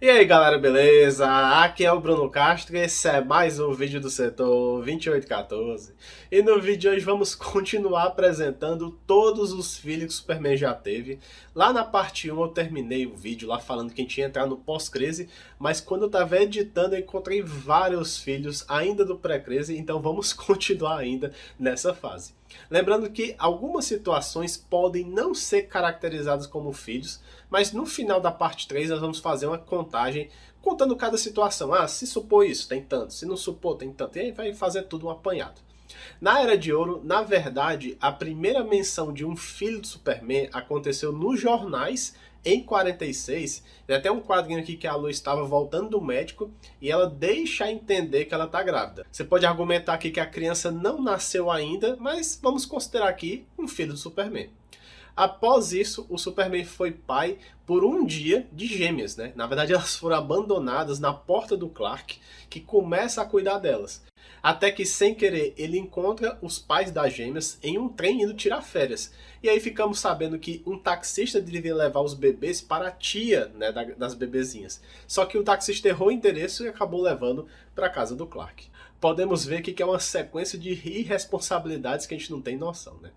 E aí galera, beleza? Aqui é o Bruno Castro e esse é mais um vídeo do setor 2814. E no vídeo de hoje vamos continuar apresentando todos os filhos que o Superman já teve. Lá na parte 1 eu terminei o vídeo lá falando que a gente ia entrar no pós-crise, mas quando eu estava editando eu encontrei vários filhos ainda do pré-crise, então vamos continuar ainda nessa fase. Lembrando que algumas situações podem não ser caracterizadas como filhos, mas no final da parte 3 nós vamos fazer uma contagem contando cada situação. Ah, se supor isso, tem tanto. Se não supor, tem tanto. E aí vai fazer tudo um apanhado. Na Era de Ouro, na verdade, a primeira menção de um filho do Superman aconteceu nos jornais em 46. Tem até um quadrinho aqui que a Lois estava voltando do médico e ela deixa entender que ela está grávida. Você pode argumentar aqui que a criança não nasceu ainda, mas vamos considerar aqui um filho do Superman. Após isso, o Superman foi pai por um dia de gêmeas, né? Na verdade, elas foram abandonadas na porta do Clark, que começa a cuidar delas. Até que, sem querer, ele encontra os pais das gêmeas em um trem indo tirar férias. E aí ficamos sabendo que um taxista devia levar os bebês para a tia, né, das bebezinhas. Só que o taxista errou o endereço e acabou levando para a casa do Clark. Podemos ver que é uma sequência de irresponsabilidades que a gente não tem noção, né?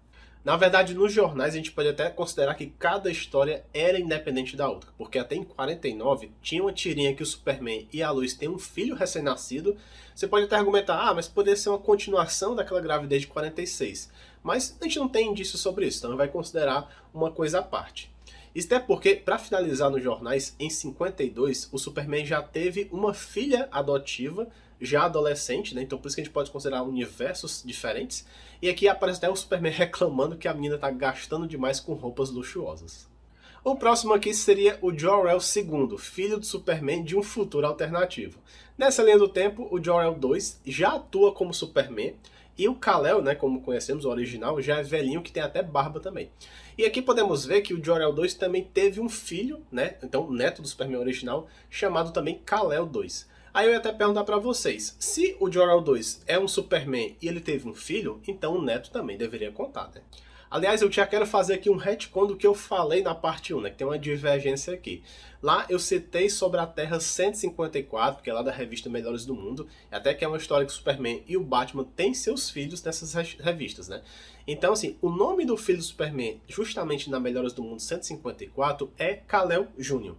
Na verdade, nos jornais a gente pode até considerar que cada história era independente da outra, porque até em 49 tinha uma tirinha que o Superman e a Lois têm um filho recém-nascido. Você pode até argumentar, ah, mas poderia ser uma continuação daquela gravidez de 46. Mas a gente não tem indício sobre isso, então vai considerar uma coisa à parte. Isso é porque, para finalizar nos jornais, em 52, o Superman já teve uma filha adotiva, já adolescente, né? Então por isso que a gente pode considerar universos diferentes. E aqui aparece até o Superman reclamando que a menina está gastando demais com roupas luxuosas. O próximo aqui seria o Jor-El II, filho do Superman de um futuro alternativo. Nessa linha do tempo, o Jor-El 2 já atua como Superman, e o Kal-El, né, como conhecemos o original, já é velhinho, que tem até barba também. E aqui podemos ver que o Jor-El 2 também teve um filho, né, então neto do Superman original, chamado também Kal-El 2. Aí eu ia até perguntar pra vocês, se o Jor-El 2 é um Superman e ele teve um filho, então o neto também deveria contar, né? Aliás, eu já quero fazer aqui um retcon do que eu falei na parte 1, né, que tem uma divergência aqui. Lá eu citei sobre a Terra 154, que é lá da revista Melhores do Mundo, até que é uma história que o Superman e o Batman têm seus filhos nessas revistas, né? Então, assim, o nome do filho do Superman, justamente na Melhores do Mundo 154, é Kal-El Jr.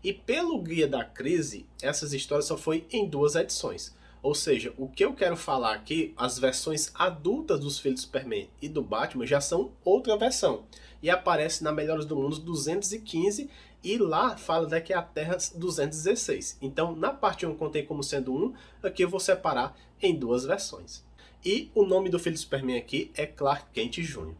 E pelo Guia da Crise, essas histórias só foi em 2 edições. Ou seja, o que eu quero falar aqui, as versões adultas dos filhos do Superman e do Batman já são outra versão. E aparece na Melhores do Mundo 215 e lá fala daqui a Terra 216. Então, na parte 1 eu contei como sendo um, aqui eu vou separar em 2 versões. E o nome do filho do Superman aqui é Clark Kent Jr.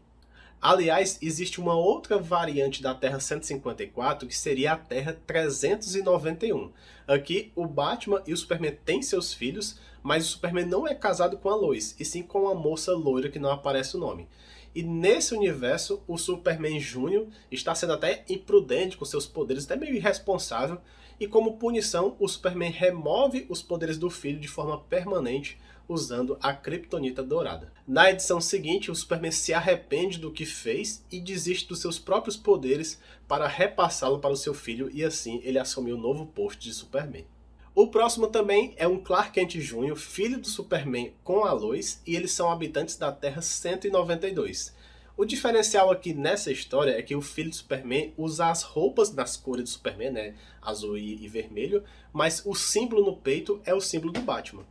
Aliás, existe uma outra variante da Terra 154, que seria a Terra 391. Aqui, o Batman e o Superman têm seus filhos, mas o Superman não é casado com a Lois, e sim com uma moça loira que não aparece o nome. E nesse universo, o Superman Júnior está sendo até imprudente com seus poderes, até meio irresponsável, e como punição, o Superman remove os poderes do filho de forma permanente, usando a Kryptonita dourada. Na edição seguinte, o Superman se arrepende do que fez e desiste dos seus próprios poderes para repassá-lo para o seu filho, e assim ele assumiu o novo posto de Superman. O próximo também é um Clark Kent Jr., filho do Superman com a Lois, e eles são habitantes da Terra 192. O diferencial aqui nessa história é que o filho do Superman usa as roupas das cores do Superman, né, azul e vermelho, mas o símbolo no peito é o símbolo do Batman.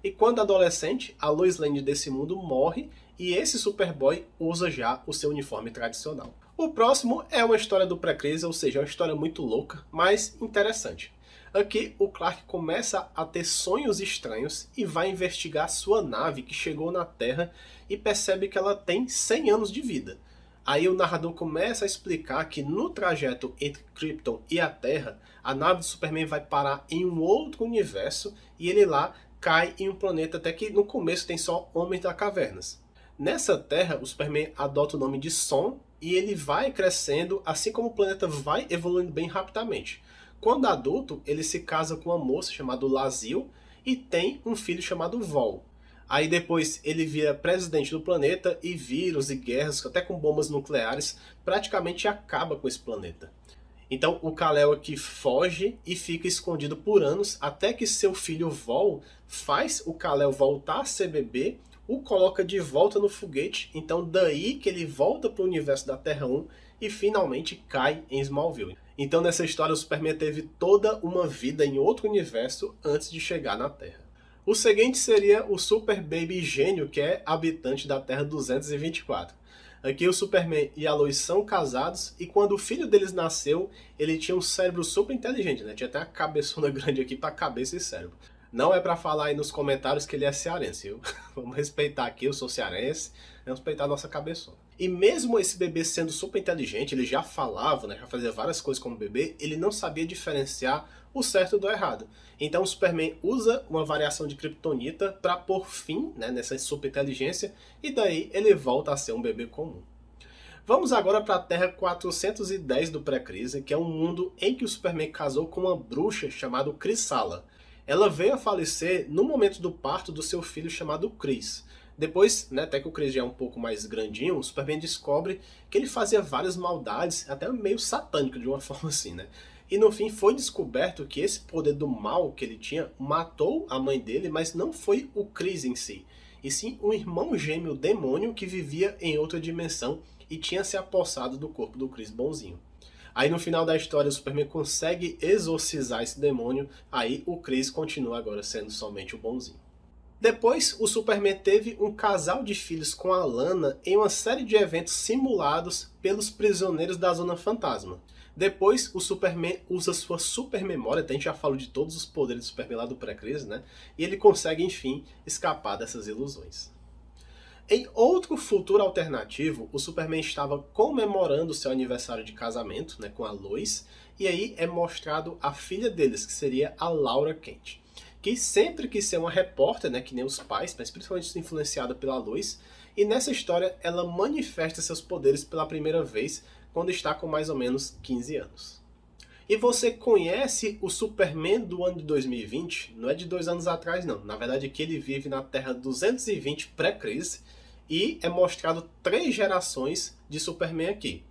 E quando adolescente, a Lois Lane desse mundo morre e esse Superboy usa já o seu uniforme tradicional. O próximo é uma história do pré-crise, ou seja, é uma história muito louca, mas interessante. Aqui, o Clark começa a ter sonhos estranhos e vai investigar sua nave que chegou na Terra e percebe que ela tem 100 anos de vida. Aí o narrador começa a explicar que no trajeto entre Krypton e a Terra, a nave do Superman vai parar em um outro universo e ele lá cai em um planeta até que no começo tem só homens das cavernas. Nessa Terra, o Superman adota o nome de Son e ele vai crescendo, assim como o planeta vai evoluindo bem rapidamente. Quando adulto, ele se casa com uma moça chamada Lazil e tem um filho chamado Vol. Aí depois ele vira presidente do planeta e vírus e guerras, até com bombas nucleares, praticamente acaba com esse planeta. Então o Kal-El aqui foge e fica escondido por anos até que seu filho Vol faz o Kal-El voltar a ser bebê, o coloca de volta no foguete, então daí que ele volta para o universo da Terra 1 e finalmente cai em Smallville. Então nessa história o Superman teve toda uma vida em outro universo antes de chegar na Terra. O seguinte seria o Super Baby Gênio, que é habitante da Terra 224. Aqui o Superman e a Lois são casados e quando o filho deles nasceu, ele tinha um cérebro super inteligente, né? Tinha até uma cabeçona grande aqui para cabeça e cérebro. Não é para falar aí nos comentários que ele é cearense, viu? Vamos respeitar aqui, eu sou cearense, vamos respeitar a nossa cabeçona. E mesmo esse bebê sendo super inteligente, ele já falava, né, já fazia várias coisas como bebê, ele não sabia diferenciar o certo do errado. Então o Superman usa uma variação de Kryptonita para pôr fim, né, nessa super inteligência e daí ele volta a ser um bebê comum. Vamos agora para a Terra 410 do pré-crise, que é um mundo em que o Superman casou com uma bruxa chamada Crisala. Ela veio a falecer no momento do parto do seu filho chamado Chris. Depois, né, até que o Chris já é um pouco mais grandinho, o Superman descobre que ele fazia várias maldades, até meio satânico de uma forma assim, né? E no fim foi descoberto que esse poder do mal que ele tinha matou a mãe dele, mas não foi o Chris em si, e sim um irmão gêmeo demônio que vivia em outra dimensão e tinha se apossado do corpo do Chris bonzinho. Aí no final da história o Superman consegue exorcizar esse demônio, aí o Chris continua agora sendo somente o bonzinho. Depois, o Superman teve um casal de filhos com a Lana em uma série de eventos simulados pelos prisioneiros da Zona Fantasma. Depois, o Superman usa sua super memória, a gente já falou de todos os poderes do Superman lá do pré-crise, né? E ele consegue, enfim, escapar dessas ilusões. Em outro futuro alternativo, o Superman estava comemorando seu aniversário de casamento, né, com a Lois, e aí é mostrado a filha deles, que seria a Laura Kent, que sempre quis ser uma repórter, né, que nem os pais, mas principalmente influenciada pela Lois, e nessa história ela manifesta seus poderes pela primeira vez quando está com mais ou menos 15 anos. E você conhece o Superman do ano de 2020? Não é de 2 anos atrás não, na verdade aqui ele vive na Terra 220 pré-crise, e é mostrado 3 gerações de Superman aqui.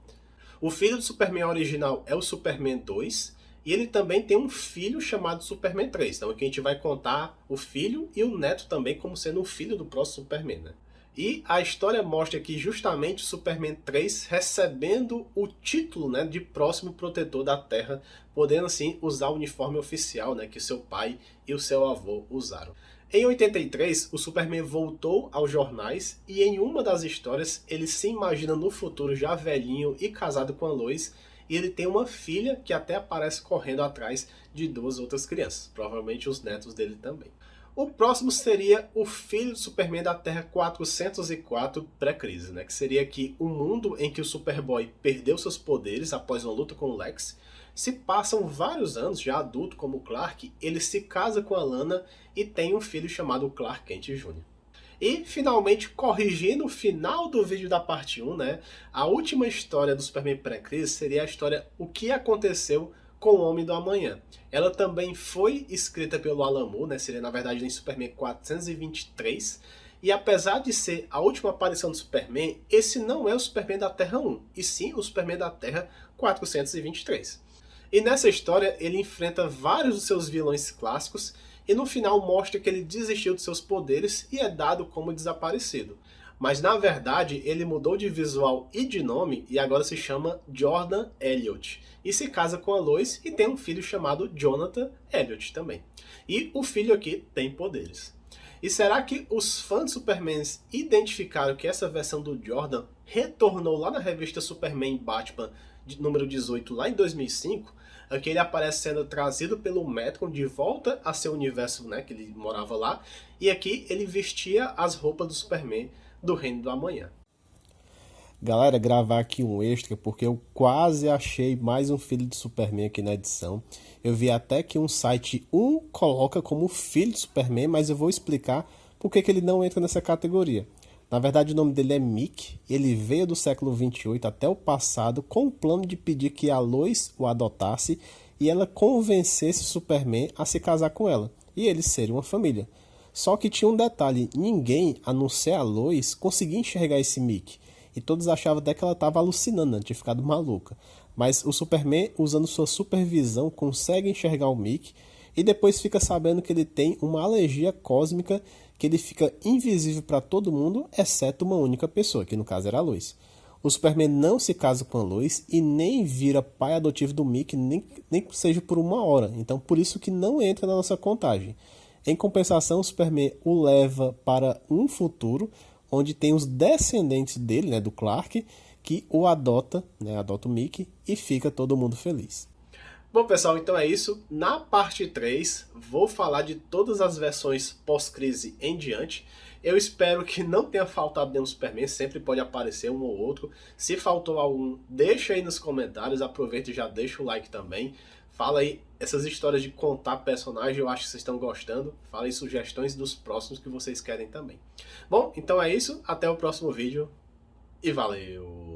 O filho do Superman original é o Superman 2, e ele também tem um filho chamado Superman 3. Então aqui a gente vai contar o filho e o neto também como sendo o filho do próximo Superman, né? E a história mostra aqui justamente o Superman 3 recebendo o título, né, de próximo protetor da Terra, podendo assim usar o uniforme oficial, né, que seu pai e o seu avô usaram. Em 83, o Superman voltou aos jornais e em uma das histórias ele se imagina no futuro já velhinho e casado com a Lois, e ele tem uma filha que até aparece correndo atrás de 2 outras crianças, provavelmente os netos dele também. O próximo seria o filho do Superman da Terra 404 pré-crise, né? Que seria aqui um mundo em que o Superboy perdeu seus poderes após uma luta com o Lex. Se passam vários anos, já adulto como Clark, ele se casa com a Lana e tem um filho chamado Clark Kent Jr. E, finalmente, corrigindo o final do vídeo da parte 1, né? A última história do Superman pré-crise seria a história O que aconteceu com o Homem do Amanhã. Ela também foi escrita pelo Alan Moore, né? Seria na verdade em Superman 423. E apesar de ser a última aparição do Superman, esse não é o Superman da Terra 1, e sim o Superman da Terra 423. E nessa história ele enfrenta vários dos seus vilões clássicos e no final mostra que ele desistiu de seus poderes e é dado como desaparecido. Mas na verdade ele mudou de visual e de nome e agora se chama Jordan Elliott. E se casa com a Lois e tem um filho chamado Jonathan Elliott também. E o filho aqui tem poderes. E será que os fãs de Superman identificaram que essa versão do Jordan retornou lá na revista Superman Batman número 18 lá em 2005? Aqui ele aparece sendo trazido pelo Metron de volta a seu universo, né, que ele morava lá. E aqui ele vestia as roupas do Superman do Reino do Amanhã. Galera, gravar aqui um extra porque eu quase achei mais um filho de Superman aqui na edição. Eu vi até que um site coloca como filho de Superman, mas eu vou explicar por que ele não entra nessa categoria. Na verdade o nome dele é Mick, ele veio do século 28 até o passado com o plano de pedir que a Lois o adotasse e ela convencesse o Superman a se casar com ela, e eles seriam uma família. Só que tinha um detalhe, ninguém, a não ser a Lois, conseguia enxergar esse Mick. E todos achavam até que ela estava alucinando, tinha ficado maluca. Mas o Superman, usando sua supervisão, consegue enxergar o Mickey e depois fica sabendo que ele tem uma alergia cósmica, que ele fica invisível para todo mundo, exceto uma única pessoa, que no caso era a Lois. O Superman não se casa com a Lois e nem vira pai adotivo do Mickey, nem que seja por uma hora. Então por isso que não entra na nossa contagem. Em compensação, o Superman o leva para um futuro onde tem os descendentes dele, né, do Clark, que o adota, né, adota o Mickey e fica todo mundo feliz. Bom, pessoal, então é isso. Na parte 3, vou falar de todas as versões pós-crise em diante. Eu espero que não tenha faltado nenhum Superman, sempre pode aparecer um ou outro. Se faltou algum, deixa aí nos comentários, aproveita e já deixa o like também. Fala aí essas histórias de contar personagem, eu acho que vocês estão gostando. Fala aí sugestões dos próximos que vocês querem também. Bom, então é isso, até o próximo vídeo e valeu!